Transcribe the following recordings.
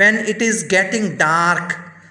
when it is getting dark،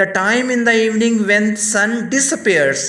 the time in the evening when sun disappears،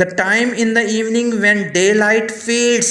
the time in the evening when daylight fades،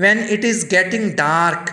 when it is getting dark،